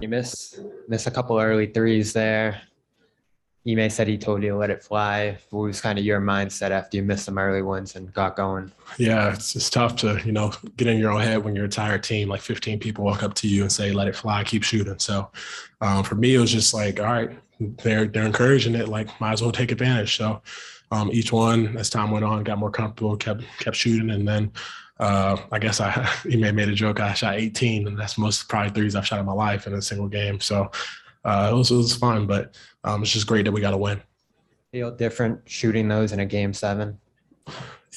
You miss a couple early threes there. Ime said he told you to let it fly. What was kind of your mindset after you missed some early ones and got going? Yeah, it's tough to, get in your own head when your entire team, like 15 people walk up to you and say, let it fly, keep shooting. So for me, it was just like, all right, they're encouraging it, like might as well take advantage. So each one, as time went on, got more comfortable, kept shooting. And then I guess he may have made a joke. I shot 18, and that's most probably threes I've shot in my life in a single game. So it was fun, but it's just great that we got a win. Feel different shooting those in a game seven?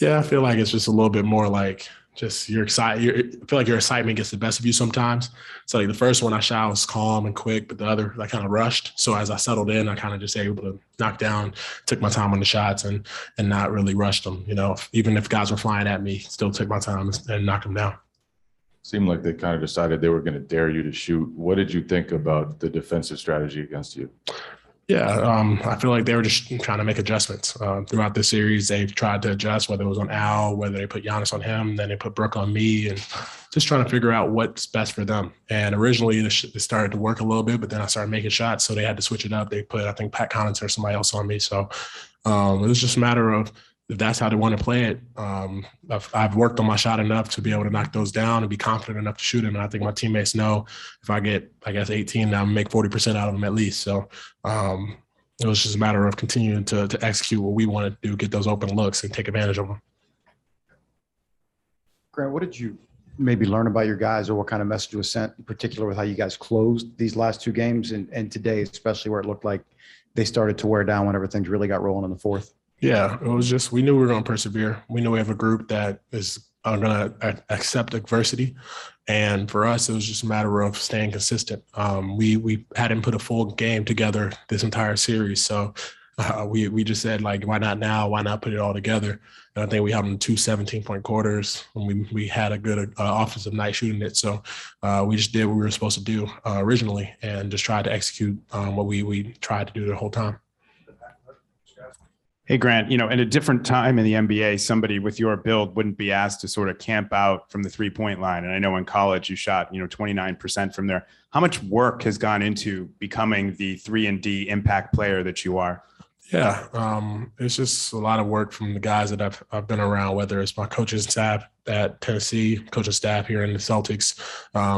Yeah, I feel like it's just a little bit more like just you're excited. I feel like your excitement gets the best of you sometimes. So like the first one I shot was calm and quick, but the other I kind of rushed. So as I settled in, I kind of just able to knock down, took my time on the shots and not really rushed them. Even if guys were flying at me, still took my time and knock them down. Seemed like they kind of decided they were going to dare you to shoot. What did you think about the defensive strategy against you? Yeah, I feel like they were just trying to make adjustments throughout the series. They've tried to adjust, whether it was on Al, whether they put Giannis on him, then they put Brooke on me, and just trying to figure out what's best for them. And originally, it started to work a little bit, but then I started making shots, so they had to switch it up. They put, I think, Pat Connaughton or somebody else on me. So it was just a matter of if that's how they want to play it. I've worked on my shot enough to be able to knock those down and be confident enough to shoot them. And I think my teammates know if I get, 18, I'm make 40% out of them at least. So it was just a matter of continuing to execute what we wanted to do, get those open looks and take advantage of them. Grant, what did you maybe learn about your guys, or what kind of message was sent in particular with how you guys closed these last two games and today, especially where it looked like they started to wear down whenever things really got rolling in the fourth? Yeah, it was just we knew we were going to persevere. We knew we have a group that is going to accept adversity. And for us, it was just a matter of staying consistent. We hadn't put a full game together this entire series. So we just said, like, why not now? Why not put it all together? And I think we had them 2 17-point quarters, and we had a good offensive night shooting it. So we just did what we were supposed to do originally and just tried to execute what we tried to do the whole time. Hey, Grant, in a different time in the NBA, somebody with your build wouldn't be asked to sort of camp out from the 3-point line. And I know in college you shot, 29% from there. How much work has gone into becoming the 3-and-D impact player that you are? Yeah, it's just a lot of work from the guys that I've been around, whether it's my coaching staff at Tennessee, coaching staff here in the Celtics.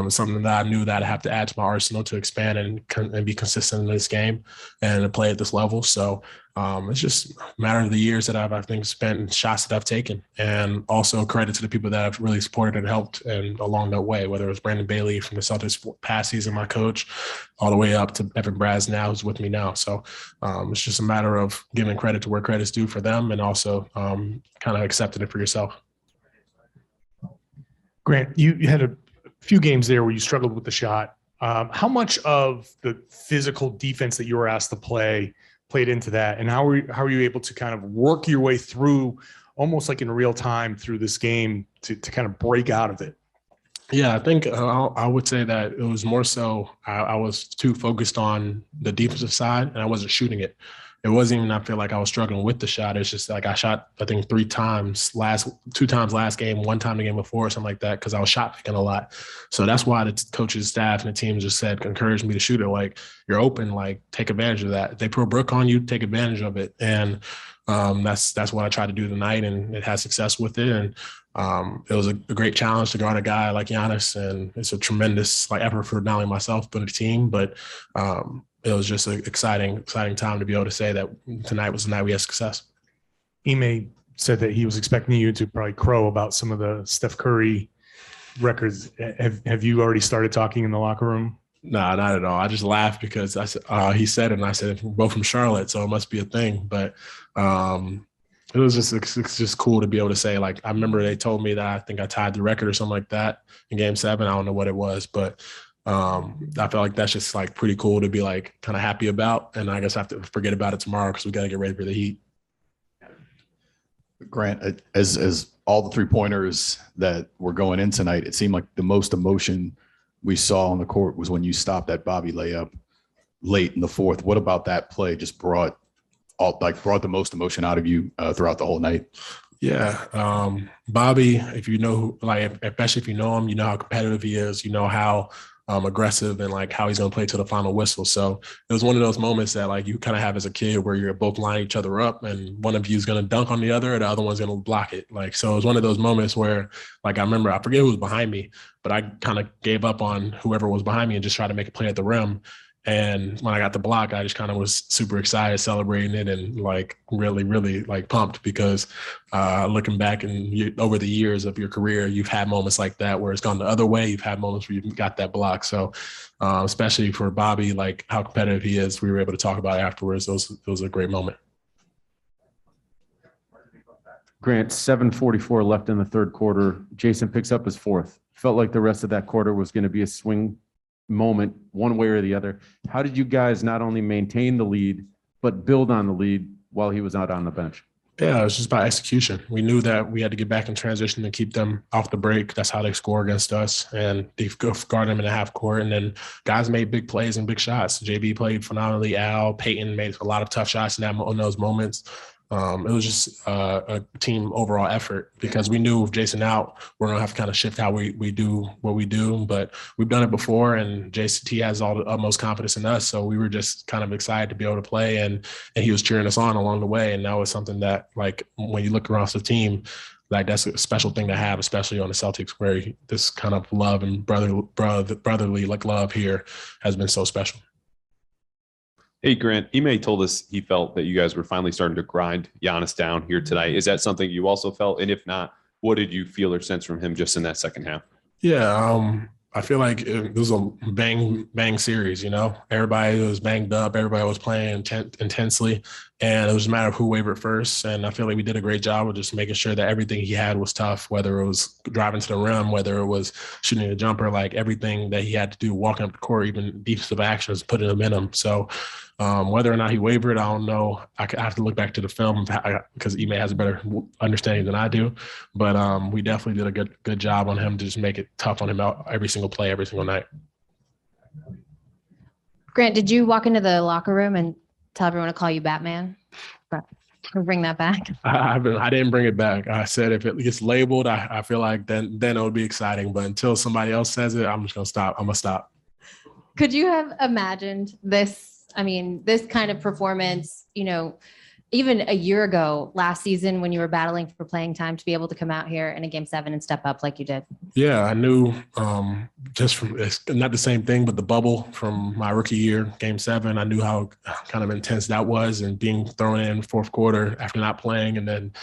It's something that I knew that I have to add to my arsenal to expand and be consistent in this game and to play at this level. So it's just a matter of the years that I think, spent and shots that I've taken. And also credit to the people that have really supported and helped and along that way, whether it was Brandon Bailey from the Celtics past season, my coach, all the way up to Evan Braz now, who's with me now. So it's just a matter of giving credit to where credit's due for them and also kind of accepting it for yourself. Grant, you had a few games there where you struggled with the shot. How much of the physical defense that you were asked to play played into that? And how are you able to kind of work your way through almost like in real time through this game to kind of break out of it? Yeah, I think I would say that it was more so I was too focused on the defensive side and I wasn't shooting it. It wasn't even, I feel like I was struggling with the shot. It's just like I shot, I think 2 times last game, 1 time the game before or something like that, because I was shot picking a lot. So that's why the coaches, staff, and the team just said, encouraged me to shoot it. Like, you're open, like, take advantage of that. If they put Brooke on you, take advantage of it. And that's what I tried to do tonight, and it had success with it. And it was a great challenge to guard a guy like Giannis, and it's a tremendous effort for not only myself but the team. But it was just an exciting time to be able to say that tonight was the night we had success. Ime said that he was expecting you to probably crow about some of the Steph Curry records. Have you already started talking in the locker room? No, not at all. I just laughed because I said he said it, and I said we're both from Charlotte, so it must be a thing. But it was it's just cool to be able to say, like, I remember they told me that I think I tied the record or something like that in Game 7. I don't know what it was, but I feel like that's just pretty cool to be kind of happy about. And I guess I have to forget about it tomorrow because we got to get ready for the Heat. Grant, as all the 3-pointers that were going in tonight, it seemed like the most emotion we saw on the court was when you stopped that Bobby layup late in the fourth. What about that play just brought the most emotion out of you throughout the whole night? Yeah. Bobby, if you know, especially if you know him, you know how competitive he is, you know how aggressive and like how he's going to play to the final whistle. So it was one of those moments that like you kind of have as a kid where you're both lining each other up and one of you is going to dunk on the other, and the other one's going to block it. Like, so it was one of those moments where like, I remember, I forget who was behind me, but I kind of gave up on whoever was behind me and just tried to make a play at the rim. And when I got the block, I just kind of was super excited, celebrating it, and like really, really like pumped because looking back and over the years of your career, you've had moments like that where it's gone the other way. You've had moments where you've got that block. So especially for Bobby, like how competitive he is, we were able to talk about it afterwards. It was a great moment. Grant, 7:44 left in the third quarter. Jason picks up his fourth. Felt like the rest of that quarter was going to be a swing moment one way or the other. How did you guys not only maintain the lead, but build on the lead while he was out on the bench? Yeah, it was just about execution. We knew that we had to get back in transition and keep them off the break. That's how they score against us. And they guard them in the half court. And then guys made big plays and big shots. JB played phenomenally. Peyton made a lot of tough shots in those moments. It was just a team overall effort because we knew with Jason out, we're going to have to kind of shift how we do what we do. But we've done it before, and JCT has all the utmost confidence in us. So we were just kind of excited to be able to play, and he was cheering us on along the way. And that was something that, like, when you look across the team, like that's a special thing to have, especially on the Celtics, where this kind of love and brotherly like love here has been so special. Hey, Grant, Ime told us he felt that you guys were finally starting to grind Giannis down here tonight. Is that something you also felt? And if not, what did you feel or sense from him just in that second half? Yeah, I feel like it was a bang series, you know. Everybody was banged up. Everybody was playing intensely. And it was a matter of who wavered first. And I feel like we did a great job of just making sure that everything he had was tough, whether it was driving to the rim, whether it was shooting a jumper, like everything that he had to do, walking up the court, even defensive actions, putting them in him. So whether or not he wavered, I don't know. I have to look back to the film because Ime has a better understanding than I do. But we definitely did a good job on him to just make it tough on him every single play, every single night. Grant, did you walk into the locker room and tell everyone to call you Batman? Bring that back. I didn't bring it back. I said if it gets labeled, I feel like then it would be exciting. But until somebody else says it, I'm just gonna stop. I'm gonna stop. Could you have imagined this? I mean, this kind of performance, you know, even a year ago, last season, when you were battling for playing time, to be able to come out here in a game 7 and step up like you did? Yeah, I knew just from, it's not the same thing, but the bubble from my rookie year, game 7, I knew how kind of intense that was, and being thrown in fourth quarter after not playing and then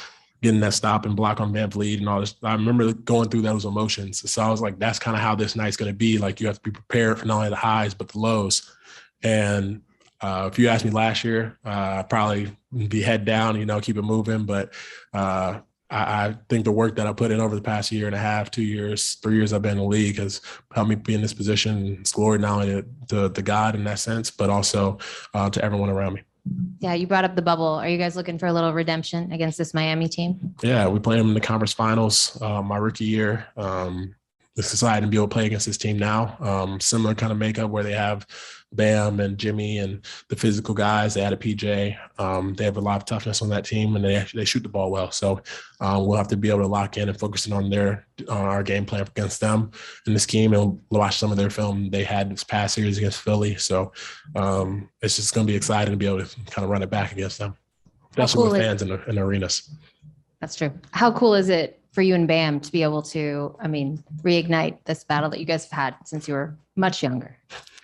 getting that stop and block on Van Vliet and all this. I remember going through those emotions. So I was like, that's kind of how this night's going to be. Like, you have to be prepared for not only the highs, but the lows. And if you asked me last year, I'd probably be head down, you know, keep it moving. But I think the work that I put in over the past year and a half, 2 years, 3 years I've been in the league has helped me be in this position. It's glory not only to God in that sense, but also to everyone around me. Yeah, you brought up the bubble. Are you guys looking for a little redemption against this Miami team? Yeah, we played them in the conference finals my rookie year. It's exciting to be able to play against this team now. Similar kind of makeup where they have Bam and Jimmy and the physical guys. They had a PJ. They have a lot of toughness on that team, and they shoot the ball well. So we'll have to be able to lock in and focus on our game plan against them in this scheme, and watch some of their film they had this past series against Philly. So it's just going to be exciting to be able to kind of run it back against them, especially with fans in the arenas. That's true. How cool is it for you and Bam to be able to, I mean, reignite this battle that you guys have had since you were much younger?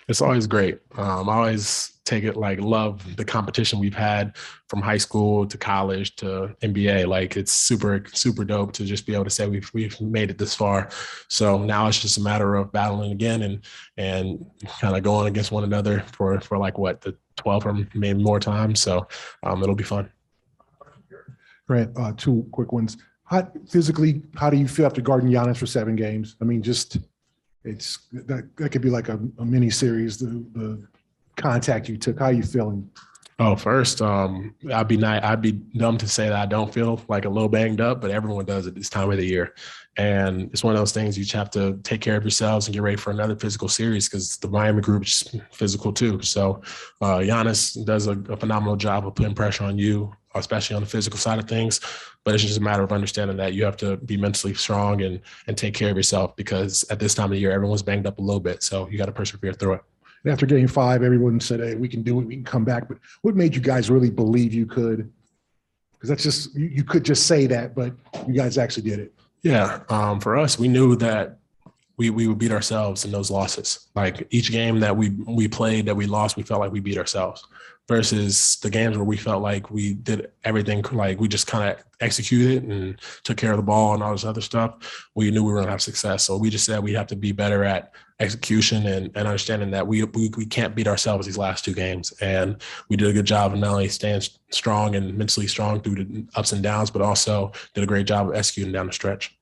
It's always great. I always take it love the competition we've had from high school to college to NBA. Like, it's super, super dope to just be able to say we've made it this far. So now it's just a matter of battling again and kind of going against one another for the 12th or maybe more times. So it'll be fun. Grant, 2 quick ones. Physically, how do you feel after guarding Giannis for 7 games? I mean, just that could be like a mini series. The contact you took, how are you feeling? Oh, first, I'd be dumb to say that I don't feel like a little banged up, but everyone does at this time of the year. And it's one of those things you just have to take care of yourselves and get ready for another physical series, because the Miami group is physical too. So Giannis does a phenomenal job of putting pressure on you, especially on the physical side of things. but it's just a matter of understanding that you have to be mentally strong and take care of yourself, because at this time of the year, everyone's banged up a little bit. So you got to persevere through it. And after game 5, everyone said, hey, we can do it. We can come back. But what made you guys really believe you could? Because that's just, you could just say that, but you guys actually did it. Yeah. For us, we knew that we would beat ourselves in those losses. Like each game that we played that we lost, we felt like we beat ourselves, versus the games where we felt like we did everything, like we just kind of executed and took care of the ball and all this other stuff. We knew we were going to have success. So we just said we have to be better at execution and understanding that we can't beat ourselves these last 2 games. And we did a good job of not only staying strong and mentally strong through the ups and downs, but also did a great job of executing down the stretch.